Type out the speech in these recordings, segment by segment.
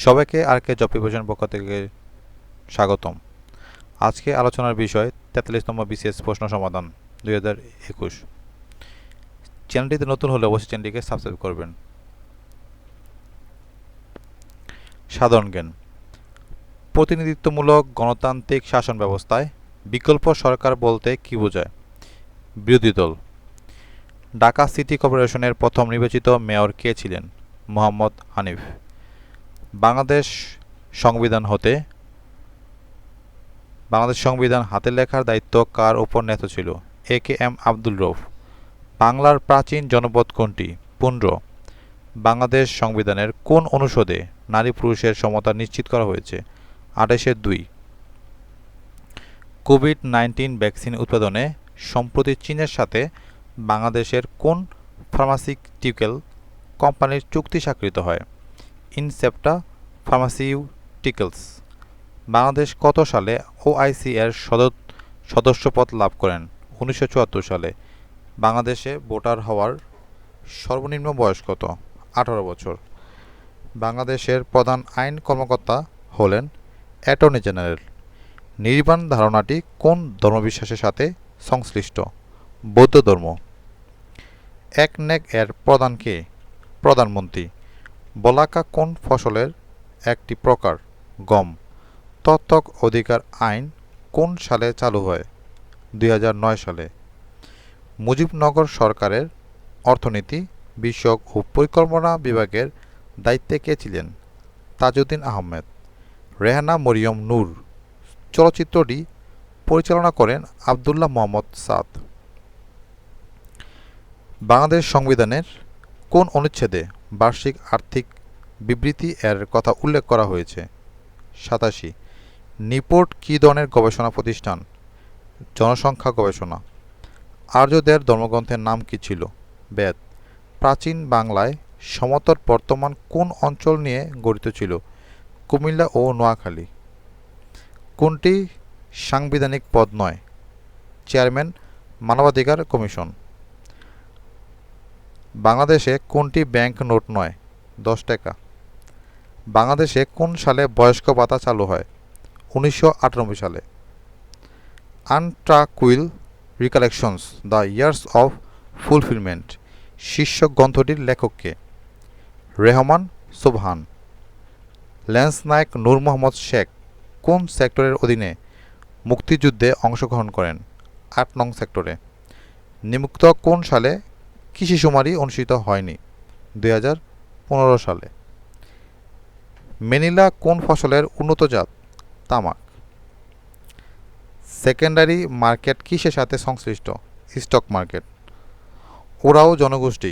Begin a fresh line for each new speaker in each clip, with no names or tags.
সবাইকে আরকে job preparation পক্ষ থেকে স্বাগতম। আজকে আলোচনার বিষয় 43তম বিসিএস প্রশ্ন সমাধান 2021। চ্যানেলটিতে নতুন হলে অবশ্যই চ্যানেলটিকে সাবস্ক্রাইব করবেন। সাধারণ জ্ঞান। প্রতিনিধিত্বমূলক গণতান্ত্রিক শাসন ব্যবস্থায় বিকল্প সরকার বলতে কী বোঝায়? বিরোধী দল। ঢাকা সিটি কর্পোরেশনের প্রথম নির্বাচিত মেয়র কে ছিলেন? মোহাম্মদ হানিফ। বাংলাদেশ সংবিধান হাতে লেখার দায়িত্ব কার উপর ন্যস্ত ছিল? এ কে এম আব্দুল রউফ। বাংলার প্রাচীন জনপদ কোনটি? পুন্ড্র। বাংলাদেশ সংবিধানের কোন অনুচ্ছেদে নারী পুরুষের সমতা নিশ্চিত করা হয়েছে? 28-2। কোভিড-19 ভ্যাকসিন উৎপাদনে সম্প্রতি চীনের সাথে বাংলাদেশের কোন ফার্মাসিউটিক্যাল কোম্পানির চুক্তি স্বাক্ষরিত হয়? ইনসেপ্টা ফার্মাসিউটিক্যালস। বাংলাদেশ কত সালে ওআইসি এর সদস্যপদ লাভ করেন? 1974 সালে। বাংলাদেশে ভোটার হওয়ার সর্বনিম্ন বয়স কত? 18 বছর। বাংলাদেশের প্রধান আইন কর্মকর্তা হলেন অ্যাটর্নি জেনারেল। নির্বাণ ধারণাটি কোন ধর্মবিশ্বাসের সাথে সংশ্লিষ্ট? বৌদ্ধ ধর্ম। একনেক এর প্রধান কে? প্রধানমন্ত্রী। বলাকা কোন ফসলের একটি প্রকার? গম। তত্ত্বক অধিকার আইন কোন সালে চালু হয়? 2009 সালে। মুজিবনগর সরকারের অর্থনীতি বিষয়ক ও পরিকল্পনা বিভাগের দায়িত্বে কে ছিলেন? তাজউদ্দিন আহমেদ। রেহানা মরিয়ম নূর চলচ্চিত্রটি পরিচালনা করেন আবদুল্লাহ মোহাম্মদ সাদ। বাংলাদেশ সংবিধানের কোন অনুচ্ছেদে বার্ষিক আর্থিক বিবৃতি এর কথা উল্লেখ করা হয়েছে? 87। নিপোর্ট কী ধরনের গবেষণা প্রতিষ্ঠান? জনসংখ্যা গবেষণা। আর্যদের ধর্মগ্রন্থের নাম কী ছিল? বেদ। প্রাচীন বাংলায় সমতট বর্তমান কোন অঞ্চল নিয়ে গঠিত ছিল? কুমিল্লা ও নোয়াখালী। কোনটি সাংবিধানিক পদ নয়? চেয়ারম্যান, মানবাধিকার কমিশন। বাংলাদেশে কোনটি ব্যাংক নোট নয়? 10 টাকা। বাংলাদেশে কোন সালে বয়স্ক ভাতা চালু হয়? 1998 সালে। আনট্রাকুইল রিকালেকশনস দ্য ইয়ার্স অফ ফুলফিলমেন্ট শীর্ষক গ্রন্থটির লেখক কে? রেহমান সোবহান। ল্যান্স নায়েক নূর মোহাম্মদ শেখ কোন সেক্টরের অধীনে মুক্তিযুদ্ধে অংশগ্রহণ করেন? 8 নং সেক্টরে। নিম্নোক্ত কোন সালে কৃষিশুমারি অনুষ্ঠিত হয়নি? 2015 সালে। ম্যানিলা কোন ফসলের উন্নত জাত? তামাক। সেকেন্ডারি মার্কেট কিসের সাথে সংশ্লিষ্ট? Stock market. ওরাও জনগোষ্ঠী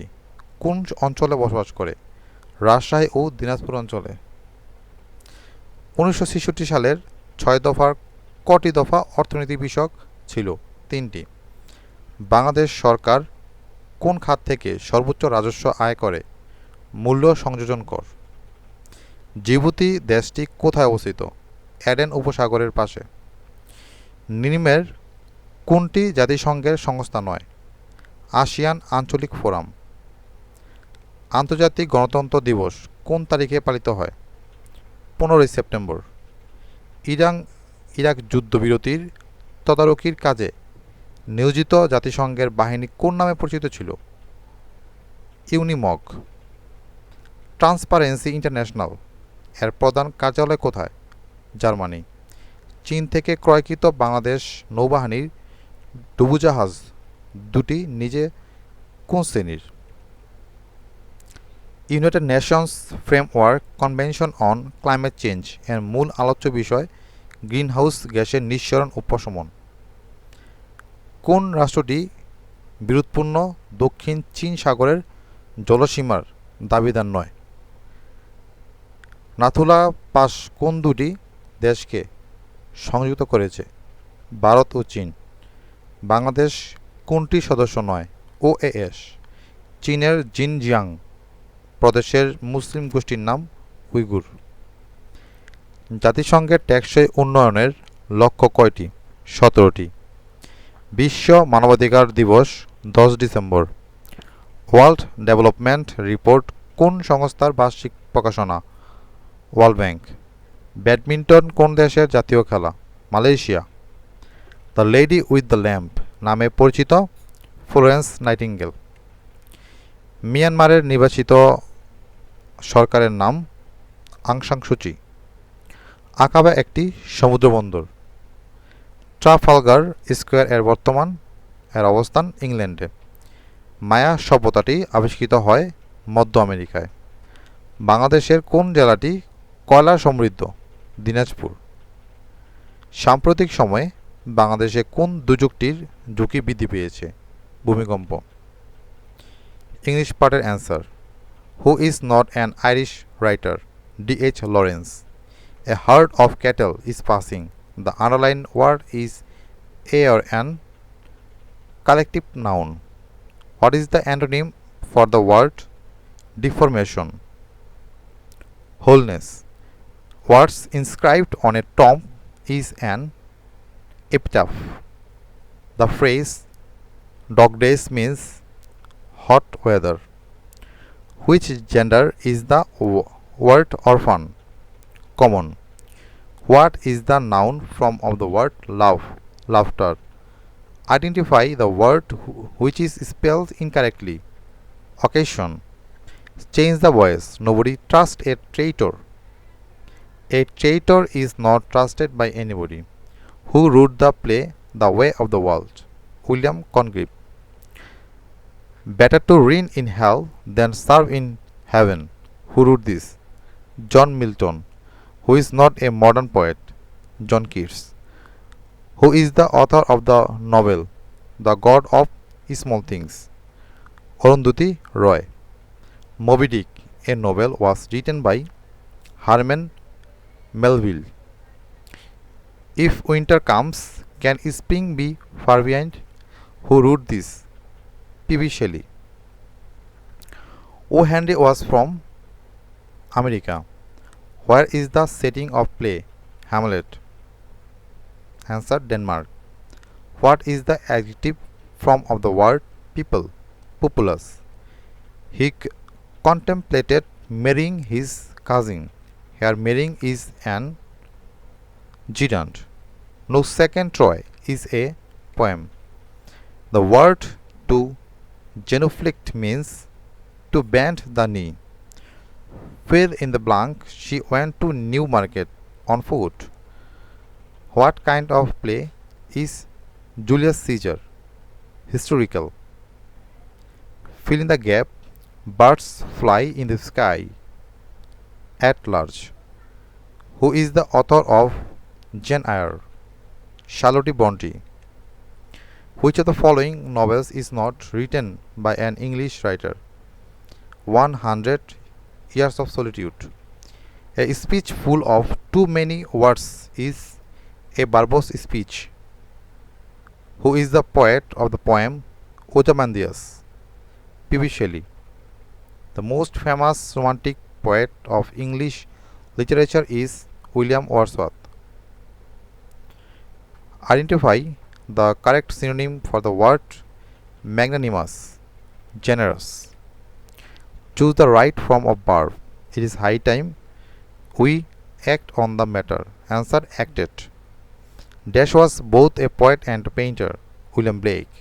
কোন অঞ্চলে বসবাস করে? রাজশাহী ও দিনাজপুর অঞ্চলে। 1966 সালের 6 দফার কটি দফা অর্থনীতি বিষয়ক ছিল? 3টি। বাংলাদেশ সরকার কোন খাত থেকে সর্বোচ্চ রাজস্ব আয় করে? মূল্য সংযোজন কর। জিবুতি দেশটি কোথায় অবস্থিত? এডেন উপসাগরের পাশে। নিমের কোনটি জাতিসংঘের সংস্থা নয়? আসিয়ান আঞ্চলিক ফোরাম। আন্তর্জাতিক গণতন্ত্র দিবস কোন তারিখে পালিত হয়? 15 সেপ্টেম্বর। ইরাক যুদ্ধবিরতির তদারকির কাজে নিয়োজিত জাতিসংঘের বাহিনী কোন নামে পরিচিত ছিল? ইউনিমগ। ট্রান্সপারেন্সি ইন্টারন্যাশনাল এর প্রধান কার্যালয় কোথায়? জার্মানি। চীন থেকে ক্রয়কৃত বাংলাদেশ নৌবাহিনীর ডুবোজাহাজ দুটি নিজে কোন শ্রেণীর? United Nations framework convention on climate change এর মূল আলোচ্য বিষয় গ্রিনহাউস গ্যাসের নিঃসরণ ও প্রশমন। কোন রাষ্ট্রটি বিরোধপূর্ণ দক্ষিণ চীন সাগরের জলসীমার দাবিদার নয়? নাথুলা পাস কোন দুটি দেশকে সংযুক্ত করেছে? ভারত ও চীন। বাংলাদেশ কোনটি সদস্য নয়? ওএএস। চীনের জিনজিয়াং প্রদেশের মুসলিম গোষ্ঠীর নাম উইগুর। জাতিসংঘের টেকসই উন্নয়নের লক্ষ্য কয়টি? 17টি। বিশ্ব মানবাধিকার দিবস 10 ডিসেম্বর। ওয়ার্ল্ড ডেভেলপমেন্ট রিপোর্ট কোন সংস্থার বার্ষিক প্রকাশনা? World bank. ব্যাডমিন্টন কোন দেশের জাতীয় খেলা? Malaysia. The lady with the lamp নামে পরিচিত ফ্লোরেন্স নাইটিঙ্গেল। মিয়ানমারের নির্বাচিত সরকারের নাম আং সান সুচি। আকাবা একটি সমুদ্রবন্দর। ট্রাফালগার স্কোয়ার এর অবস্থান ইংল্যান্ডে। মায়া সভ্যতাটি আবিষ্কৃত হয় মধ্য আমেরিকায়। বাংলাদেশের কোন জেলাটি কয়লা সমৃদ্ধ? দিনাজপুর। সাম্প্রতিক সময়ে বাংলাদেশে কোন দুর্যোগটির ঝুঁকি বৃদ্ধি পেয়েছে? ভূমিকম্প। ইংলিশ পার্টের answer: who is not an Irish writer? D.H. Lawrence. A herd of cattle is passing. The underlined word is a or an collective noun. What is the antonym for the word deformation? Wholeness. Words inscribed on a tomb is an epitaph. The phrase dog days means hot weather. Which gender is the word orphan? Common. What is the noun form of the word love? Laughter. Identify the word which is spelled incorrectly. Occasion. Change the voice. Nobody trusts a traitor. A traitor is not trusted by anybody. Who wrote the play The Way of the World? William Congreve. Better to reign in hell than serve in heaven. Who wrote this? John Milton. Who is not a modern poet? John Keats. Who is the author of the novel The God of Small Things? Arundhati Roy. Moby Dick, a novel, was written by Herman Melville. If winter comes, can spring be far behind? Who wrote this? P.B. Shelley. O. Henry was from America. Where is the setting of play Hamlet? Answer: Denmark. What is the adjective form of the word people? Populous. He contemplated marrying his cousin. Here marrying is an gerund. No Second Troy is a poem. The word to genuflect means to bend the knee. Fill in the blank. She went to Newmarket on foot. What kind of play is Julius Caesar? Historical. Fill in the gap. Birds fly in the sky. At large. Who is the author of Jane Eyre? Charlotte Bronte. Which of the following novels is not written by an English writer? 100 Years of Solitude. A speech full of too many words is a verbose speech. Who is the poet of the poem Ozymandias? P.B. Shelley. The most famous romantic poet of English literature is William Wordsworth. Identify the correct synonym for the word magnanimous. Generous. Choose the right form of verb. It is high time we act on the matter. Answer: acted. Dash was both a poet and a painter. William Blake.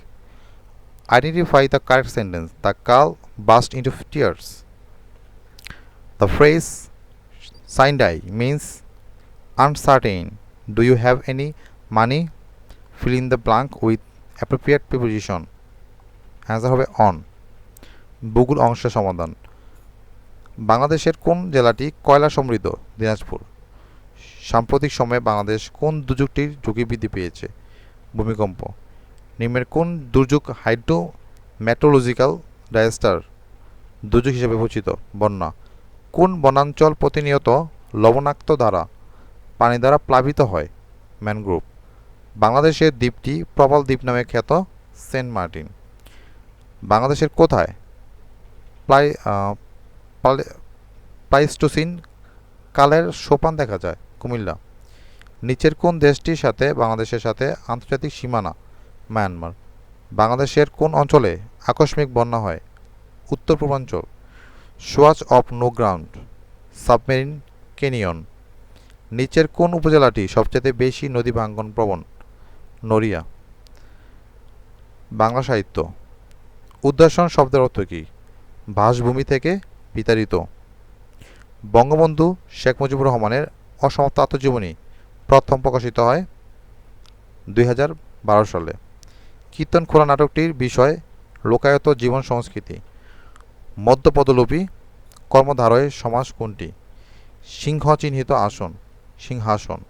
Identify the correct sentence. The cow burst into tears. The phrase Sindai means uncertain. Do you have any money? Fill in the blank with appropriate preposition. Answer হবে on. ভূগোল অংশের সমাধান। বাংলাদেশের কোন জেলাটি কয়লা সমৃদ্ধ? দিনাজপুর। সাম্প্রতিক সময়ে বাংলাদেশ কোন দুর্যোগটির ঝুঁকি বৃদ্ধি পেয়েছে? ভূমিকম্প। নিম্নের কোন দুর্যোগ হাইড্রো মেট্রোলজিক্যাল ডায়াস্টার দুর্যোগ হিসেবে পরিচিত? বন্যা। কোন বনাঞ্চল প্রতিনিয়ত লবণাক্ত ধারা পানি দ্বারা প্লাবিত হয়? ম্যানগ্রোভ। বাংলাদেশের দ্বীপটি প্রবাল দ্বীপ নামে খ্যাত? Saint Martin. বাংলাদেশের কোথায় প্লাইস্টোসিন কালের সোপান দেখা যায়? কুমিল্লা। নিচের কোন দেশটির সাথে বাংলাদেশের সাথে আন্তর্জাতিক সীমানা? মায়ানমার। বাংলাদেশের কোন অঞ্চলে আকস্মিক বন্যা হয়? উত্তর পূর্বাঞ্চল। Swatch of no ground submarine canyon. নিচের কোন উপজেলাটি সবচেয়ে বেশি নদী ভাঙ্গন প্রবণ? নড়িয়া। বাংলা সাহিত্য। উদ্যাসন শব্দের অর্থ কী? বাসভূমি থেকে বিতাড়িত। বঙ্গবন্ধু শেখ মুজিবুর রহমানের অসমাপ্ত আত্মজীবনী প্রথম প্রকাশিত হয় 2012 সালে। কীর্তনখোলা নাটকটির বিষয় লোকায়ত জীবন সংস্কৃতি। মধ্যপদলোপী কর্মধারয় সমাস কোনটি? সিংহ চিহ্নিত আসন, সিংহাসন।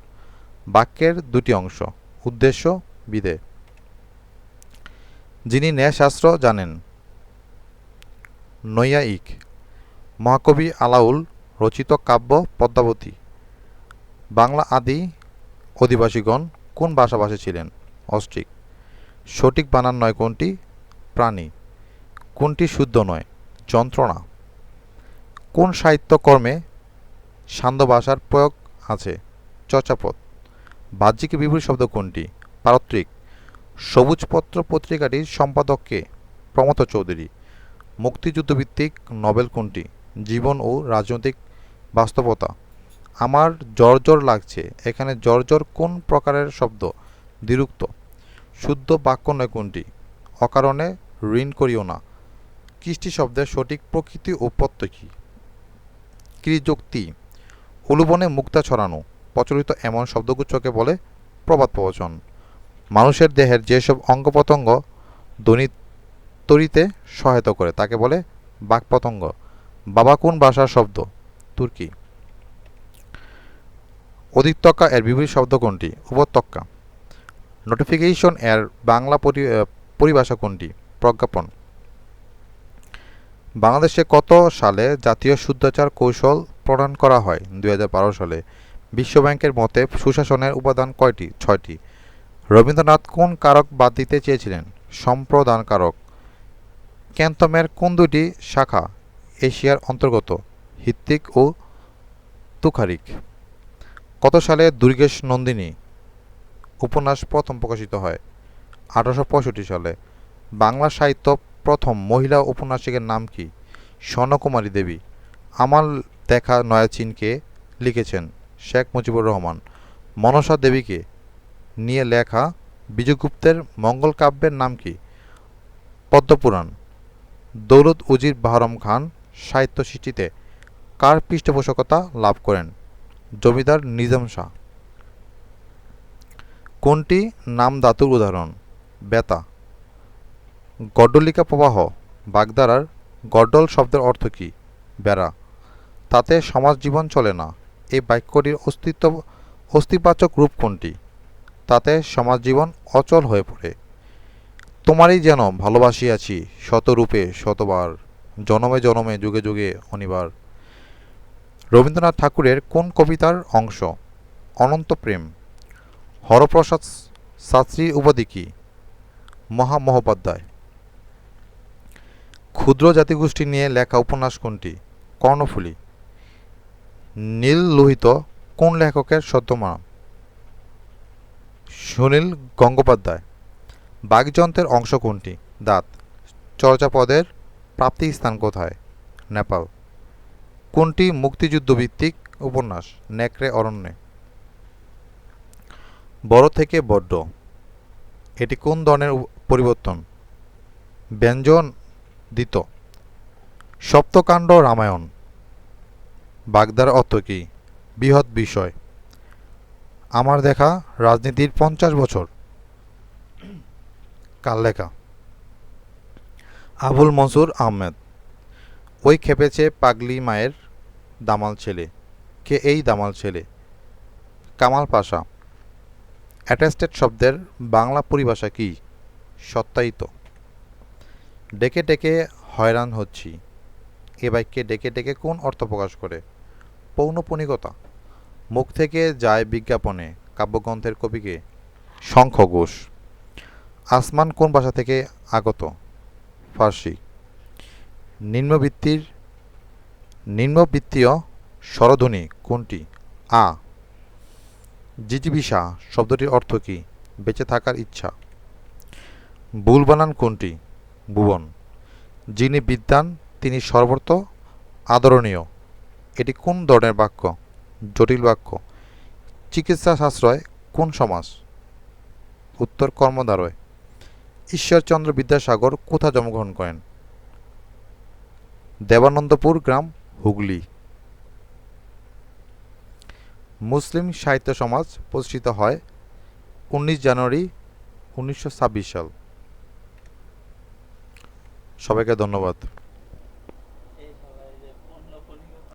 বাক্যের দুটি অংশ, উদ্দেশ্য, বিধেয়। যিনি ন্যায়শাস্ত্র জানেন। নৈয়ায়িক। মহাকবি আলাউল রচিত কাব্য পদ্মাবতী। বাংলা আদি অধিবাসীগণ কোন ভাষাভাষী ছিলেন? অস্ট্রিক। সঠিক বানান নয় কোনটি? প্রাণী। কোনটি শুদ্ধ নয়? যন্ত্রণা। কোন সাহিত্যকর্মে সান্ধ্য ভাষার প্রয়োগ আছে? চর্যাপদ। বাহ্যিক বিপরীত শব্দ কোনটি? পারত্রিক। সবুজপত্র পত্রিকাটির সম্পাদক কে? প্রমথ চৌধুরী। মুক্তিযুদ্ধভিত্তিক নভেল কোনটি? জীবন ও রাজনৈতিক বাস্তবতা। আমার জ্বর লাগছে, এখানে জ্বর কোন প্রকারের শব্দ? দ্বিরুক্ত। শুদ্ধ বাক্য নয় কোনটি? অকারণে ঋণ করিও না। কৃষ্টি শব্দের সঠিক প্রকৃতি ও প্রত্যয় কী? কৃযুক্তি। উলুবনে মুক্তা ছড়ানো প্রচলিত এমন শব্দগুচ্ছকে বলে প্রবাদ প্রবচন। মানুষের দেহের যেসব অঙ্গ প্রত্যঙ্গ ধ্বনি তৈরিতে সহায়তা করে তাকে বলে বাকপতঙ্গ। বাবা কোন ভাষার শব্দ? তুর্কি। অধিত্যকা এর বিপরীত শব্দ কোনটি? উপত্যকা। নোটিফিকেশন এর বাংলা পরিভাষা কোনটি? প্রজ্ঞাপন। বাংলাদেশে কত সালে জাতীয় শুদ্ধাচার কৌশল প্রণয়ন করা হয়? 2012 সালে। বিশ্বব্যাংকের মতে সুশাসনের উপাদান কয়টি? 6টি। রবীন্দ্রনাথ কোন কারক বাদ দিতে চেয়েছিলেন? সম্প্রদান কারক। ক্যান্থমের কোন দুটি শাখা এশিয়ার অন্তর্গত? হিত্তিক ও তুখারিক। কত সালে দুর্গেশ নন্দিনী উপন্যাস প্রথম প্রকাশিত হয়? 1865 সালে। বাংলা সাহিত্য প্রথম মহিলা উপন্যাসিকের নাম কি? স্বর্ণকুমারী দেবী। আমার দেখা নয়াচিনকে লিখেছেন শেখ মুজিবুর রহমান। মনসা দেবীকে নিয়ে লেখা বিজয়গুপ্তের মঙ্গল কাব্যের নাম কি? পদ্মপুরাণ। দৌলত উজির বাহরম খান সাহিত্য সৃষ্টিতে কার পৃষ্ঠপোষকতা লাভ করেন? জমিদার নিজাম শাহ। কোনটি নাম ধাতুর উদাহরণ? বেতা। গড্ডলিকা প্রবাহ বাগধারার গড্ডল শব্দের অর্থ কী? বেড়া। তাতে সমাজ জীবন চলে না, এই বাক্যটির অস্তিবাচক রূপ কোনটি? তাতে সমাজ জীবন অচল হয়ে পড়ে। তোমারই যেন ভালোবাসিয়াছি শতরূপে শতবার, জনমে জনমে যুগে যুগে অনিবার। রবীন্দ্রনাথ ঠাকুরের কোন কবিতার অংশ? অনন্ত প্রেম। হরপ্রসাদ শাস্ত্রীর উপাধি কী? মহামহোপাধ্যায়। ক্ষুদ্র জাতিগোষ্ঠী নিয়ে লেখা উপন্যাস কোনটি? কর্ণফুলী। নীল লোহিত কোন লেখকের ছদ্মনাম? সুনীল গঙ্গোপাধ্যায়। বাকযন্ত্রের অংশ কোনটি? দাঁত। চর্যাপদের প্রাপ্তিস্থান কোথায়? নেপাল। কোনটি মুক্তিযুদ্ধভিত্তিক উপন্যাস? নেকড়ে অরণ্যে। বড় থেকে বড্ড এটি কোন ধরনের পরিবর্তন? ব্যঞ্জন দিত। সপ্তকাণ্ড রামায়ণ বাগধারার অর্থ কী? বৃহৎ বিষয়। আমার দেখা রাজনীতির 50 বছর কার লেখা? আবুল মনসুর আহমেদ। ওই খেপেছে পাগলি মায়ের দামাল ছেলে। কে এই দামাল ছেলে? কামাল পাশা। অ্যাটেস্টেড শব্দের বাংলা পরিভাষা কি? সত্যায়িত। ডেকে ডেকে হয়রান হচ্ছি এ বাক্যে ডেকে ডেকে কোন অর্থ প্রকাশ করে? পৌনঃপুনিকতা। মুখ থেকে যায় বিজ্ঞাপনে কাব্যগ্রন্থের কবিকে? শঙ্খ ঘোষ। আসমান কোন ভাষা থেকে আগত? ফার্সি। নিম্নবৃত্তীয় স্বরধ্বনি কোনটি? আ। জিজিবিষা শব্দটির অর্থ কী? বেঁচে থাকার ইচ্ছা। ভুল বানান কোনটি? ভুবন। যিনি বিদ্বান তিনি সর্বত্র আদরণীয় এটি কোন ধরনের বাক্য? জটিল বাক্য। চিকিৎসা সাশ্রয় কোন সমাস? উত্তর কর্মধারয়। ঈশ্বরচন্দ্র বিদ্যাসাগর কোথায় জন্মগ্রহণ করেন? দেবানন্দপুর গ্রাম, হুগলি। মুসলিম সাহিত্য সমাজ প্রতিষ্ঠিত হয় 19 জানুয়ারি 1926 সাল। সবাইকে ধন্যবাদ।